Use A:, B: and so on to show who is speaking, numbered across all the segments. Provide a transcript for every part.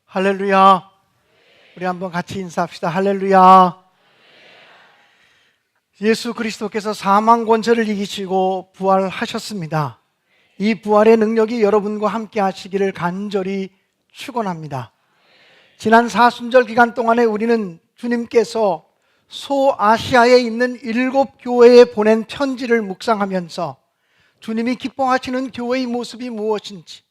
A: 할렐루야. 우리 한번 같이 인사합시다. 할렐루야. 예수 그리스도께서 사망 권세를 이기시고 부활하셨습니다. 이 부활의 능력이 여러분과 함께 하시기를 간절히 축원합니다. 지난 사순절 기간 동안에 우리는 주님께서 소아시아에 있는 7교회에 보낸 편지를 묵상하면서 주님이 기뻐하시는 교회의 모습이 무엇인지,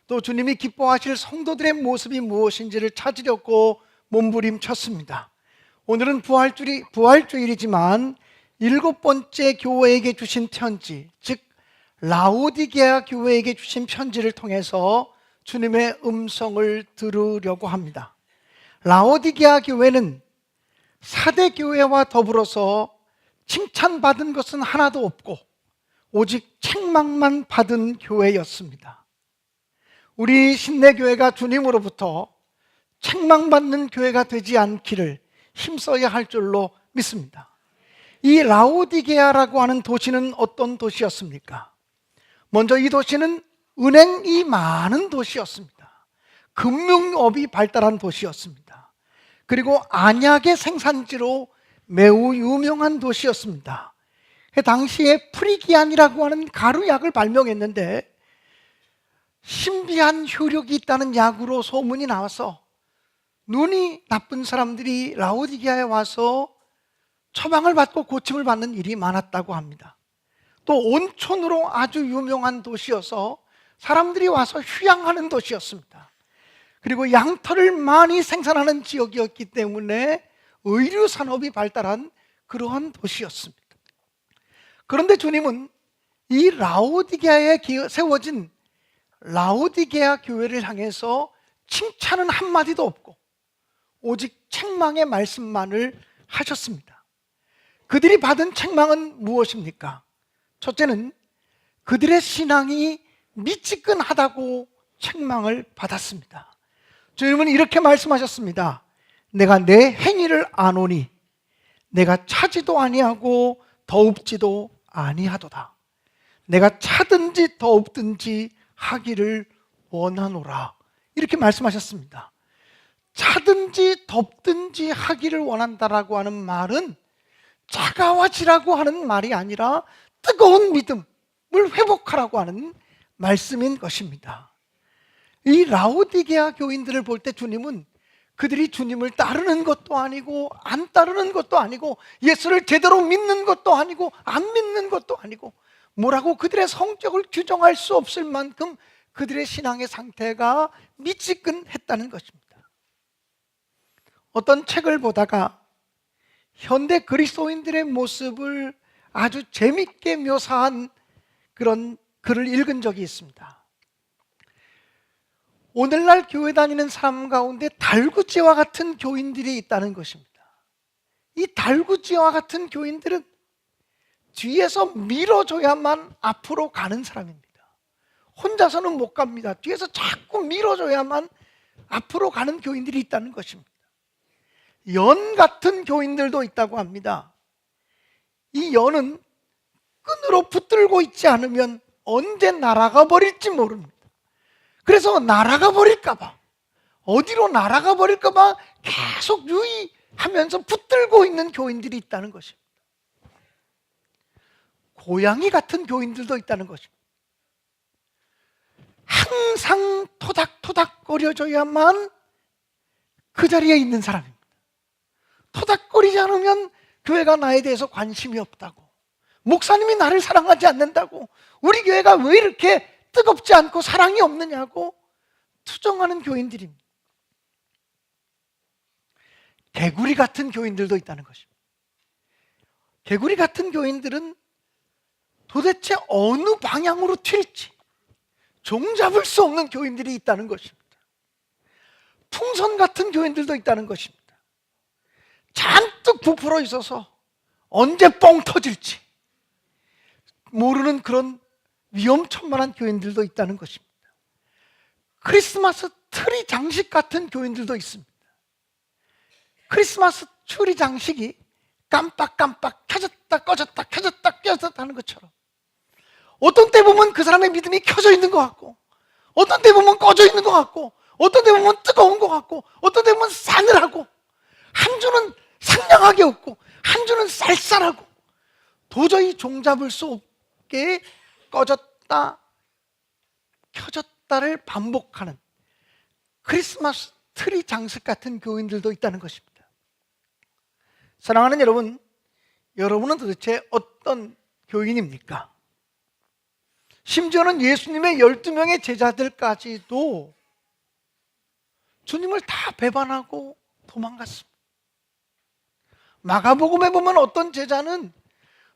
A: 또 주님이 기뻐하실 성도들의 모습이 무엇인지를 찾으려고 몸부림쳤습니다. 오늘은 부활주일이지만 7번째 교회에게 주신 편지, 즉 라오디게아 교회에게 주신 편지를 통해서 주님의 음성을 들으려고 합니다. 라오디게아 교회는 4대 교회와 더불어서 칭찬받은 것은 하나도 없고 오직 책망만 받은 교회였습니다. 우리 신내교회가 주님으로부터 책망받는 교회가 되지 않기를 힘써야 할 줄로 믿습니다. 이 라오디게아라고 하는 도시는 어떤 도시였습니까? 먼저 이 도시는 은행이 많은 도시였습니다. 금융업이 발달한 도시였습니다. 그리고 안약의 생산지로 매우 유명한 도시였습니다. 당시에 프리기안이라고 하는 가루약을 발명했는데 신비한 효력이 있다는 약으로 소문이 나와서 눈이 나쁜 사람들이 라오디게아에 와서 처방을 받고 고침을 받는 일이 많았다고 합니다. 또 온천으로 아주 유명한 도시여서 사람들이 와서 휴양하는 도시였습니다. 그리고 양털을 많이 생산하는 지역이었기 때문에 의류 산업이 발달한 그러한 도시였습니다. 그런데 주님은 이 라오디게아에 세워진 라오디게아 교회를 향해서 칭찬은 한마디도 없고 오직 책망의 말씀만을 하셨습니다. 그들이 받은 책망은 무엇입니까? 첫째는 그들의 신앙이 미지근하다고 책망을 받았습니다. 주님은 이렇게 말씀하셨습니다. 내가 내 행위를 아노니 내가 차지도 아니하고 더웁지도 아니하도다. 내가 차든지 더웁든지 하기를 원하노라. 이렇게 말씀하셨습니다. 차든지 덥든지 하기를 원한다라고 하는 말은 차가워지라고 하는 말이 아니라 뜨거운 믿음을 회복하라고 하는 말씀인 것입니다. 이 라오디게아 교인들을 볼 때 주님은 그들이 주님을 따르는 것도 아니고 안 따르는 것도 아니고 예수를 제대로 믿는 것도 아니고 안 믿는 것도 아니고 뭐라고 그들의 성격을 규정할 수 없을 만큼 그들의 신앙의 상태가 미지근했다는 것입니다. 어떤 책을 보다가 현대 그리스도인들의 모습을 아주 재밌게 묘사한 그런 글을 읽은 적이 있습니다. 오늘날 교회 다니는 사람 가운데 달구지와 같은 교인들이 있다는 것입니다. 이 달구지와 같은 교인들은 뒤에서 밀어줘야만 앞으로 가는 사람입니다. 혼자서는 못 갑니다. 뒤에서 자꾸 밀어줘야만 앞으로 가는 교인들이 있다는 것입니다. 연 같은 교인들도 있다고 합니다. 이 연은 끈으로 붙들고 있지 않으면 언제 날아가 버릴지 모릅니다. 그래서 날아가 버릴까봐, 어디로 날아가 버릴까봐 계속 유의하면서 붙들고 있는 교인들이 있다는 것입니다. 고양이 같은 교인들도 있다는 것입니다. 항상 토닥토닥 거려줘야만 그 자리에 있는 사람입니다. 토닥거리지 않으면 교회가 나에 대해서 관심이 없다고, 목사님이 나를 사랑하지 않는다고, 우리 교회가 왜 이렇게 뜨겁지 않고 사랑이 없느냐고 투정하는 교인들입니다. 개구리 같은 교인들도 있다는 것입니다. 개구리 같은 교인들은 도대체 어느 방향으로 튈지 종잡을 수 없는 교인들이 있다는 것입니다. 풍선 같은 교인들도 있다는 것입니다. 잔뜩 부풀어 있어서 언제 뻥 터질지 모르는 그런 위험천만한 교인들도 있다는 것입니다. 크리스마스 트리 장식 같은 교인들도 있습니다. 크리스마스 트리 장식이 깜빡깜빡 켜졌다 꺼졌다 켜졌다 꺼졌다 하는 것처럼 어떤 때 보면 그 사람의 믿음이 켜져 있는 것 같고 어떤 때 보면 꺼져 있는 것 같고 어떤 데 보면 뜨거운 것 같고, 어떤 데 보면 싸늘하고, 한 주는 상냥하게 웃고, 한 주는 쌀쌀하고, 도저히 종잡을 수 없게 꺼졌다 켜졌다를 반복하는 크리스마스 트리 장식 같은 교인들도 있다는 것입니다. 사랑하는 여러분, 여러분은 도대체 어떤 교인입니까? 심지어는 예수님의 12명의 제자들까지도 주님을 다 배반하고 도망갔습니다. 마가복음에 보면 어떤 제자는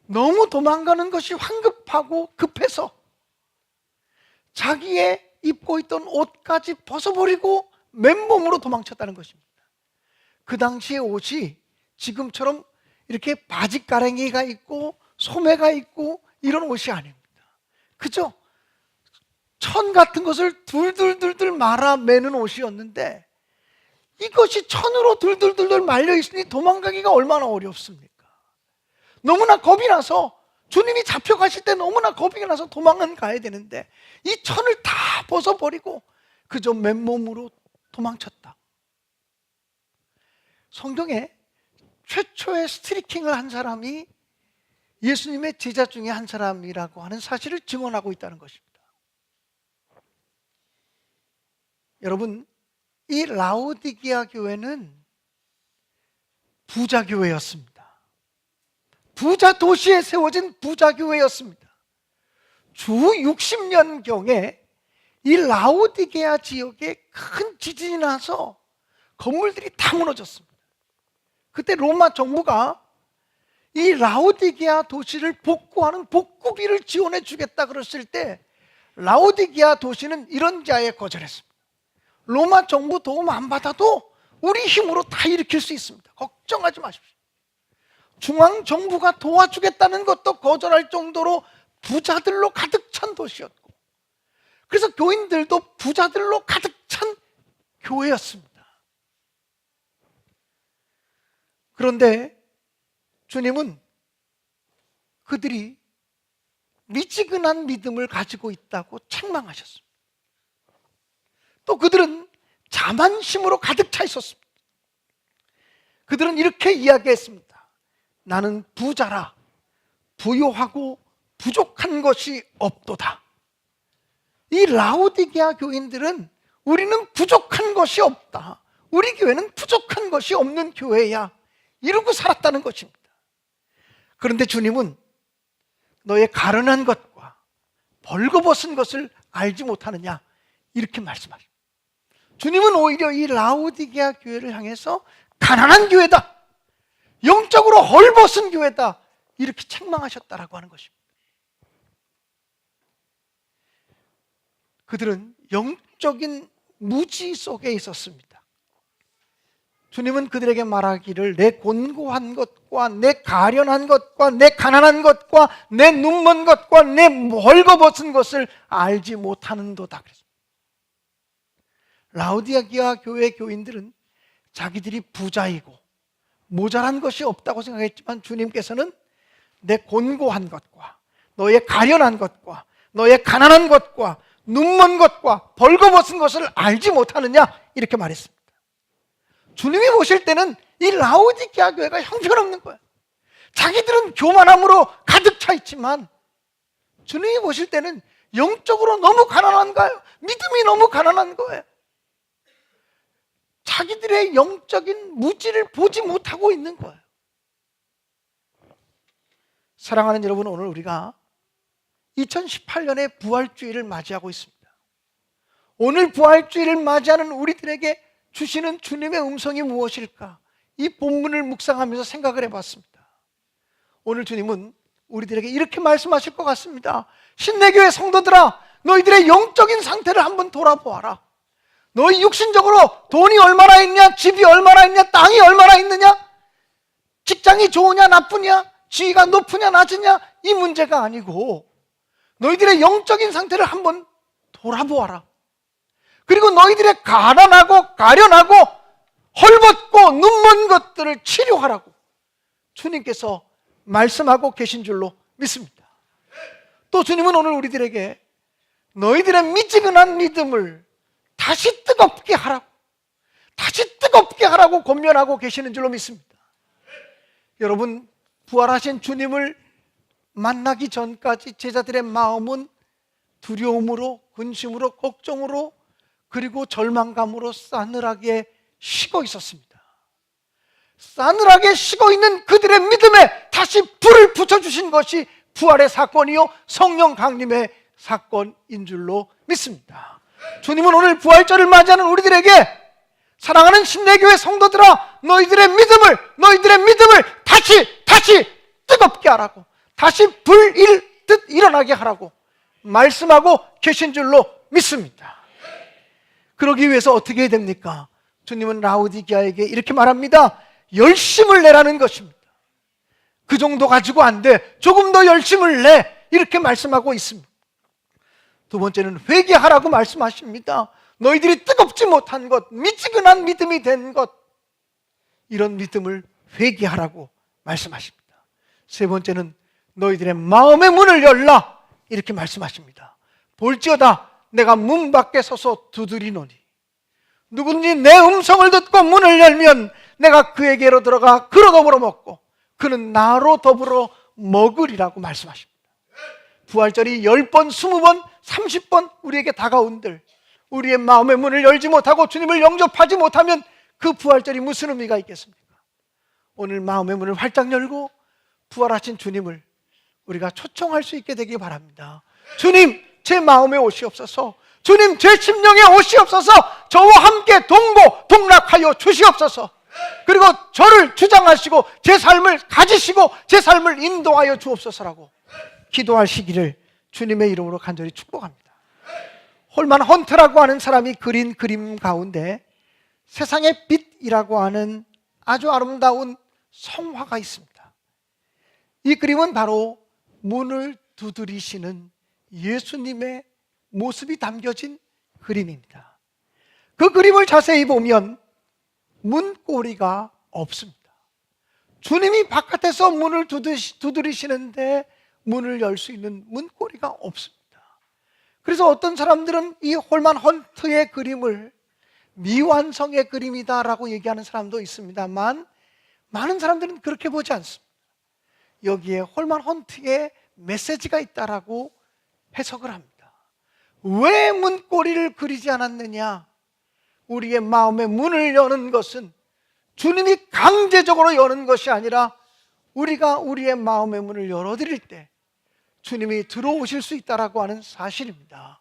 A: 너무 도망가는 것이 황급하고 급해서 자기의 입고 있던 옷까지 벗어버리고 맨몸으로 도망쳤다는 것입니다. 그 당시의 옷이 지금처럼 이렇게 바지가랭이가 있고 소매가 있고 이런 옷이 아닙니다. 그죠? 천 같은 것을 둘둘둘둘 말아 매는 옷이었는데 이것이 천으로 둘둘둘둘 말려 있으니 도망가기가 얼마나 어렵습니까? 너무나 겁이 나서 주님이 잡혀가실 때 너무나 겁이 나서 도망은 가야 되는데 이 천을 다 벗어버리고 그저 맨몸으로 도망쳤다. 성경에 최초의 스트리킹을 한 사람이 예수님의 제자 중에 한 사람이라고 하는 사실을 증언하고 있다는 것입니다. 여러분, 이 라오디게아 교회는 부자 교회였습니다. 부자 도시에 세워진 부자 교회였습니다. 주 60년경에 이 라오디게아 지역에 큰 지진이 나서 건물들이 다 무너졌습니다. 그때 로마 정부가 이 라오디게아 도시를 복구하는 복구비를 지원해 주겠다 그랬을 때 라오디게아 도시는 이런 자에 거절했습니다. 로마 정부 도움 안 받아도 우리 힘으로 다 일으킬 수 있습니다. 걱정하지 마십시오. 중앙정부가 도와주겠다는 것도 거절할 정도로 부자들로 가득 찬 도시였고, 그래서 교인들도 부자들로 가득 찬 교회였습니다. 그런데 주님은 그들이 미지근한 믿음을 가지고 있다고 책망하셨습니다. 또 그들은 자만심으로 가득 차 있었습니다. 그들은 이렇게 이야기했습니다. 나는 부자라 부요하고 부족한 것이 없도다. 이 라오디게아 교인들은 우리는 부족한 것이 없다, 우리 교회는 부족한 것이 없는 교회야, 이러고 살았다는 것입니다. 그런데 주님은 너의 가련한 것과 벌거벗은 것을 알지 못하느냐, 이렇게 말씀하십니다. 주님은 오히려 이 라오디게아 교회를 향해서 가난한 교회다, 영적으로 헐벗은 교회다, 이렇게 책망하셨다라고 하는 것입니다. 그들은 영적인 무지 속에 있었습니다. 주님은 그들에게 말하기를 내 곤고한 것과 내 가련한 것과 내 가난한 것과 내 눈먼 것과 내 헐거벗은 것을 알지 못하는도다 그랬습니다. 라오디게아 교회 교인들은 자기들이 부자이고 모자란 것이 없다고 생각했지만 주님께서는 내 곤고한 것과 너의 가련한 것과 너의 가난한 것과 눈먼 것과 벌거벗은 것을 알지 못하느냐, 이렇게 말했습니다. 주님이 보실 때는 이 라오디게아 교회가 형편없는 거예요. 자기들은 교만함으로 가득 차 있지만 주님이 보실 때는 영적으로 너무 가난한 거예요. 믿음이 너무 가난한 거예요. 자기들의 영적인 무지를 보지 못하고 있는 거예요. 사랑하는 여러분, 오늘 우리가 2018년의 부활주의를 맞이하고 있습니다. 오늘 부활주의를 맞이하는 우리들에게 주시는 주님의 음성이 무엇일까? 이 본문을 묵상하면서 생각을 해봤습니다. 오늘 주님은 우리들에게 이렇게 말씀하실 것 같습니다. 신내교회 성도들아, 너희들의 영적인 상태를 한번 돌아보아라. 너희 육신적으로 돈이 얼마나 있냐, 집이 얼마나 있냐, 땅이 얼마나 있느냐, 직장이 좋으냐 나쁘냐, 지위가 높으냐 낮으냐, 이 문제가 아니고 너희들의 영적인 상태를 한번 돌아보아라. 그리고 너희들의 가난하고 가련하고 헐벗고 눈먼 것들을 치료하라고 주님께서 말씀하고 계신 줄로 믿습니다. 또 주님은 오늘 우리들에게 너희들의 미지근한 믿음을 다시 뜨겁게 하라고, 다시 뜨겁게 하라고 권면하고 계시는 줄로 믿습니다. 여러분, 부활하신 주님을 만나기 전까지 제자들의 마음은 두려움으로, 근심으로, 걱정으로, 그리고 절망감으로 싸늘하게 식어 있었습니다. 싸늘하게 식어 있는 그들의 믿음에 다시 불을 붙여주신 것이 부활의 사건이요 성령 강림의 사건인 줄로 믿습니다. 주님은 오늘 부활절을 맞이하는 우리들에게 사랑하는 신내교회 성도들아, 너희들의 믿음을 다시 뜨겁게 하라고, 다시 불일듯 일어나게 하라고 말씀하고 계신 줄로 믿습니다. 그러기 위해서 어떻게 해야 됩니까? 주님은 라오디게아에게 이렇게 말합니다. 열심을 내라는 것입니다. 그 정도 가지고 안 돼, 조금 더 열심을 내, 이렇게 말씀하고 있습니다. 두 번째는 회개하라고 말씀하십니다. 너희들이 뜨겁지 못한 것, 미지근한 믿음이 된 것, 이런 믿음을 회개하라고 말씀하십니다. 세 번째는 너희들의 마음의 문을 열라, 이렇게 말씀하십니다. 볼지어다 내가 문 밖에 서서 두드리노니 누구든지 내 음성을 듣고 문을 열면 내가 그에게로 들어가 그로 더불어 먹고 그는 나로 더불어 먹으리라고 말씀하십니다. 부활절이 10번, 20번, 30번 우리에게 다가온들, 우리의 마음의 문을 열지 못하고 주님을 영접하지 못하면 그 부활절이 무슨 의미가 있겠습니까? 오늘 마음의 문을 활짝 열고 부활하신 주님을 우리가 초청할 수 있게 되기 바랍니다. 주님, 제 마음에 오시옵소서. 주님, 제 심령에 오시옵소서. 저와 함께 동락하여 주시옵소서. 그리고 저를 주장하시고 제 삶을 가지시고 제 삶을 인도하여 주옵소서라고 기도하시기를 주님의 이름으로 간절히 축복합니다. 홀만 헌트라고 하는 사람이 그린 그림 가운데 세상의 빛이라고 하는 아주 아름다운 성화가 있습니다. 이 그림은 바로 문을 두드리시는 예수님의 모습이 담겨진 그림입니다. 그 그림을 자세히 보면 문고리가 없습니다. 주님이 바깥에서 문을 두드리시는데 문을 열 수 있는 문고리가 없습니다. 그래서 어떤 사람들은 이 홀만 헌트의 그림을 미완성의 그림이다라고 얘기하는 사람도 있습니다만 많은 사람들은 그렇게 보지 않습니다. 여기에 홀만 헌트의 메시지가 있다라고 해석을 합니다. 왜 문고리를 그리지 않았느냐? 우리의 마음의 문을 여는 것은 주님이 강제적으로 여는 것이 아니라 우리가 우리의 마음의 문을 열어드릴 때 주님이 들어오실 수 있다라고 하는 사실입니다.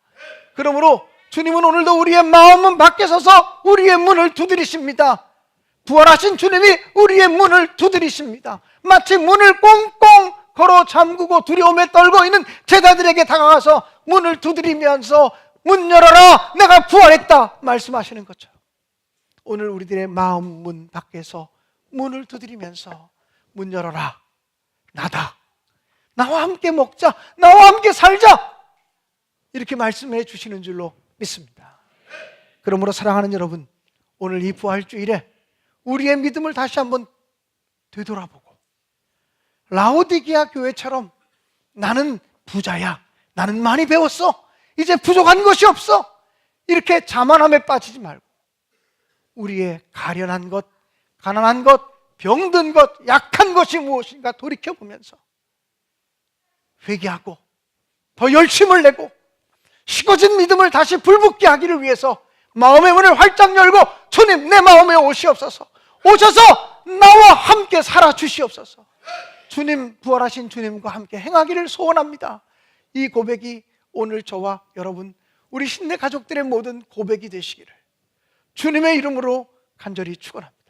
A: 그러므로 주님은 오늘도 우리의 마음은 밖에 서서 우리의 문을 두드리십니다. 부활하신 주님이 우리의 문을 두드리십니다. 마치 문을 꽁꽁 걸어 잠그고 두려움에 떨고 있는 제자들에게 다가가서 문을 두드리면서 문 열어라, 내가 부활했다 말씀하시는 것처럼 오늘 우리들의 마음 문 밖에서 문을 두드리면서 문 열어라, 나다, 나와 함께 먹자, 나와 함께 살자, 이렇게 말씀해 주시는 줄로 믿습니다. 그러므로 사랑하는 여러분, 오늘 이 부활주일에 우리의 믿음을 다시 한번 되돌아보고 라오디게아 교회처럼 나는 부자야, 나는 많이 배웠어, 이제 부족한 것이 없어, 이렇게 자만함에 빠지지 말고 우리의 가련한 것, 가난한 것, 병든 것, 약한 것이 무엇인가 돌이켜보면서 회개하고 더 열심을 내고 식어진 믿음을 다시 불붙게 하기를 위해서 마음의 문을 활짝 열고 주님, 내 마음에 오시옵소서, 오셔서 나와 함께 살아주시옵소서. 주님, 부활하신 주님과 함께 행하기를 소원합니다. 이 고백이 오늘 저와 여러분, 우리 신내 가족들의 모든 고백이 되시기를 주님의 이름으로 간절히 축원합니다.